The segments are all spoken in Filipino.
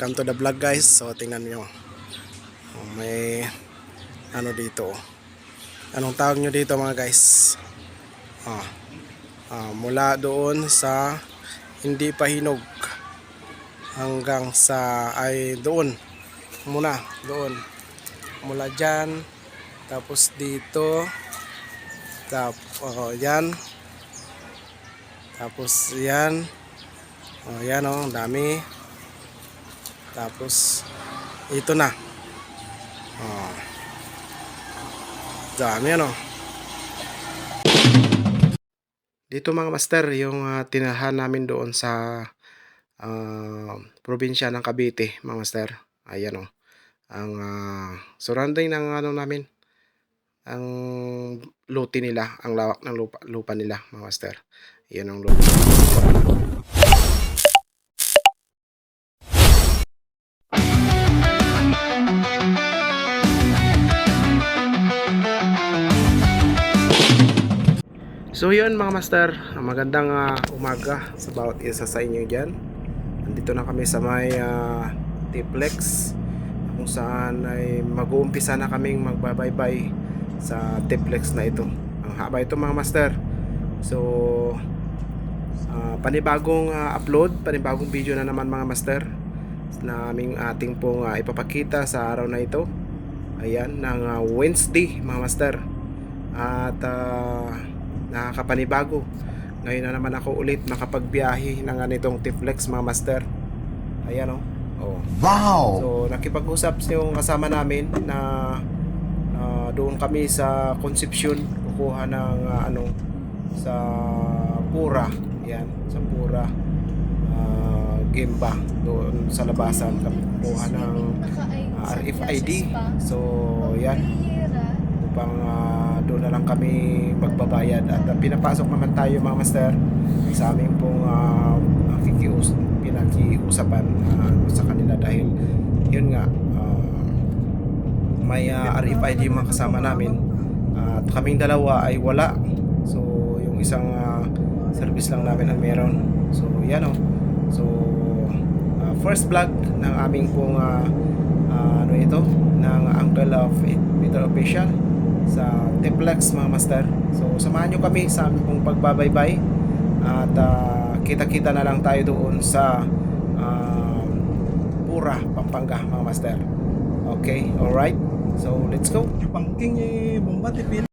welcome to the vlog guys. So tingnan nyo, may ano dito, anong tawag nyo dito mga guys? Mula doon sa hindi pa hinog hanggang sa doon muna, doon mula dyan, tapos dito, yan, tapos yan, yan ang dami. Tapos ito na. Dami ano. Dito mga master, yung tinahan namin doon sa probinsya ng Cavite, mga master. Ayan ang surrounding ng ano namin, ang lote nila, ang lawak ng lupa nila, mga master. Ayan ang lote. So yun mga master, magandang umaga sa bawat isa sa inyo dyan. Nandito na kami sa may Tiplex, kung saan ay mag-uumpisa na kaming magbabaybay sa Tiplex na ito. Ang haba ito mga master. So panibagong upload, panibagong video na naman mga master na ating pong ipapakita sa araw na ito. Ayan, ng Wednesday mga master. At nakakapanibago. Ngayon na naman ako ulit makapagbiyahe ng ganitong Tiplex mga master. Ayan Wow! So nakipag-usap yung kasama namin na doon kami sa Concepcion kukuha ng sa Pura. Ayan, sa Pura Gemba, doon sa labasan kami kukuha ng RFID. So yan, upang doon na lang kami magbabayad. At pinapasok naman tayo mga master sa aming pong pinakiusapan sa kanila, dahil yun nga, may RFID yung mga kasama namin at kaming dalawa ay wala. So yung isang service lang namin ang meron. So yan so first vlog ng aming pong ito ng Uncle of Peter Official sa Tiplex mga master. So samahan nyo kami sa aming pong pagbabaybay at kita-kita na lang tayo doon sa Pura, Pampanga mga master. Okay, alright, so let's go. Pangking bomba tipil.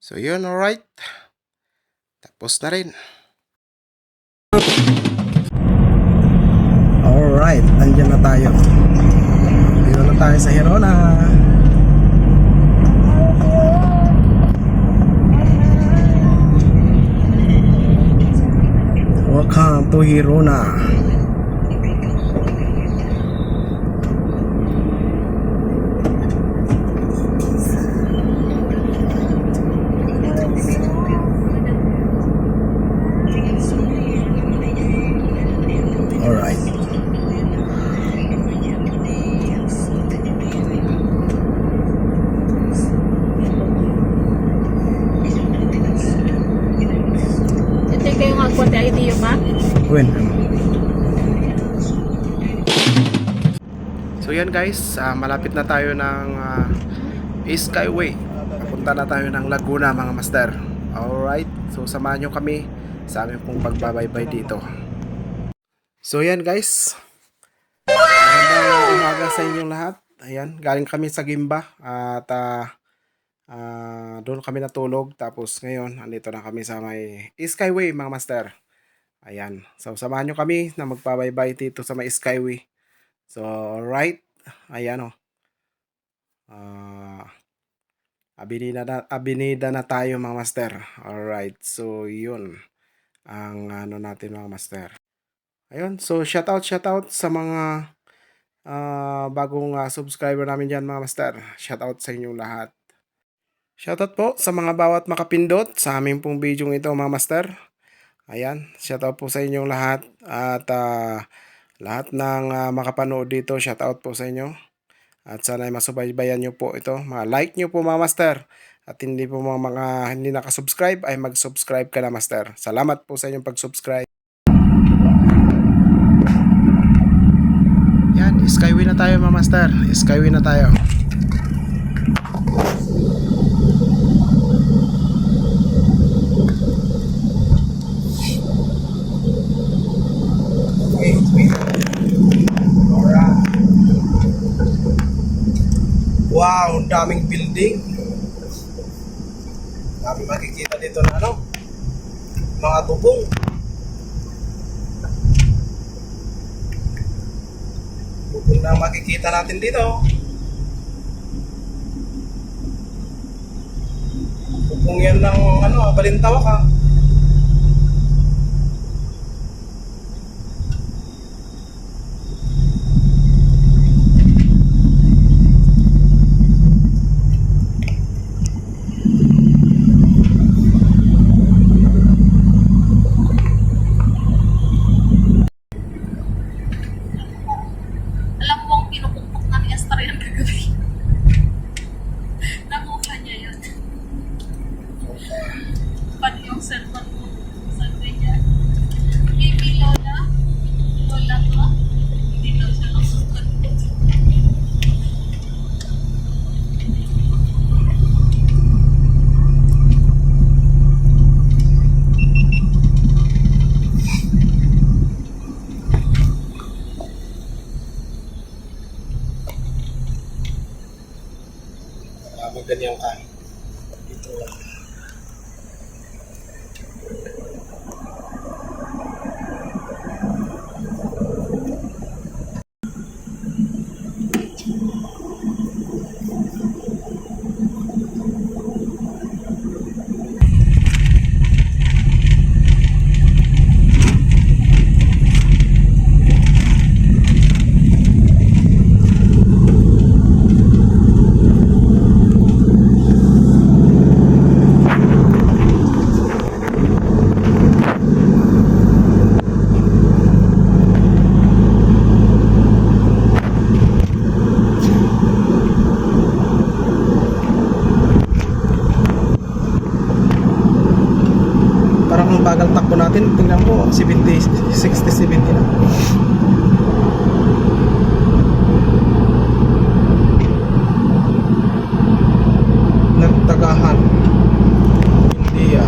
So yun, alright. Tapos na rin. Alright, andyan na tayo. Dito na tayo sa Hirona. to Hirona. Alright. Ito kayo nga kwate ID ba? When? So yan guys, malapit na tayo ng Skyway. Papunta na tayo ng Laguna mga master. Alright, so samahan nyo kami sa aming pong pagbabaybay dito. So yan guys, magandang umaga sa inyong lahat. Ayan, galing kami sa Gimba at doon kami natulog. Tapos ngayon, andito na kami sa may Skyway mga master. Ayan, so samahan nyo kami na magpabaybay dito sa may Skyway. So alright, ayan o. Abinida na tayo mga master. Alright, so yun ang ano natin mga master. Ayun, so shoutout sa mga bagong subscriber namin dyan mga master. Shoutout sa inyong lahat. Shoutout po sa mga bawat makapindot sa aming pong video ito mga master. Ayan, shoutout po sa inyong lahat. At lahat ng makapanood dito, shoutout po sa inyo. At sana ay masubaybayan nyo po ito. Like nyo po mga master. At hindi po mga hindi nakasubscribe ay mag-subscribe ka na master. Salamat po sa inyong pag-subscribe. Yan, Skyway na tayo mga master. Skyway na tayo. Wow, daming building. Dami makikita dito na ano, mga bubong. Bubong na makikita natin dito. Bubong yan ng ano, Balintawak ha. Alam mo ang pinupukpok na ni Esther yan kagabi. Nakuha niya yun. Pati yung cellphone mo. Sabi niya, baby Lola, Lola to, hindi daw siya nasukat. Ganyan ka. Ito. Parang ang bagal takbo natin. Tingnan mo, 70, 60, 70 na. Nagtagahan. India.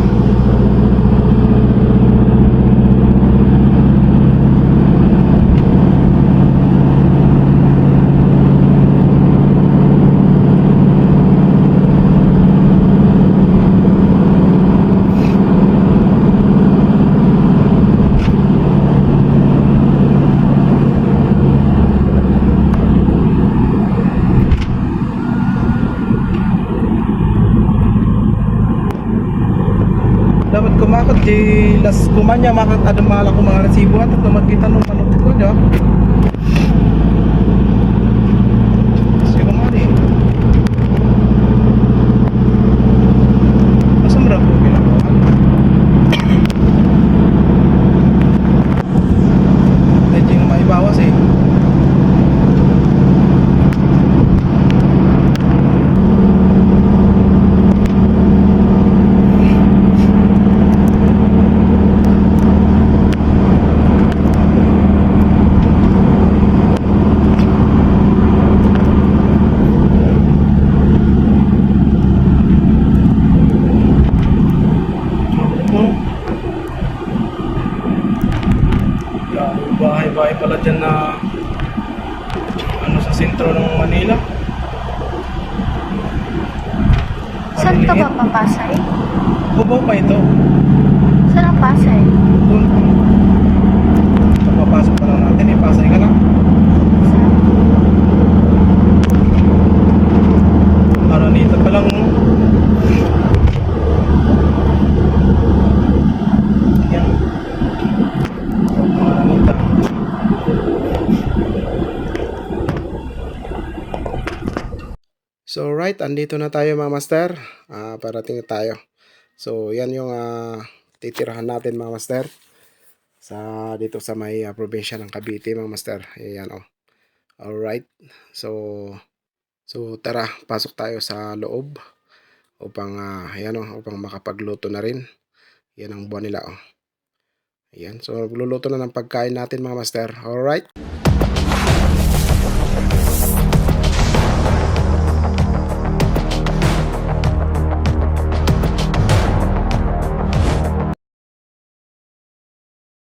kumakot di las kumanya makat ada mahala ko mga resibo at naman kita nung manot ko jo. Si kumari. Asam ra ko ginagawa. Medyo nga maibawas eh. Bahay-bahay pala dyan na ano sa sentro ng Manila. Saan ka ba Maliliit. papasay? Bubaw pa ito. Saan ang Pasay? Doon. Papasok pa lang natin. Ipasay ka lang. Saan? Aranita pa lang. Yan. Aranita. So right, andito na tayo mga master. Parating na tayo. So yan yung titirahan natin mga master. Dito sa may probinsya ng Cavite mga master. Ayan oh. Alright. So tara, pasok tayo sa loob upang ayan oh, upang makapagluto na rin. Yan ang buwan nila oh. Ayan. So magluluto na ng pagkain natin mga master. Alright.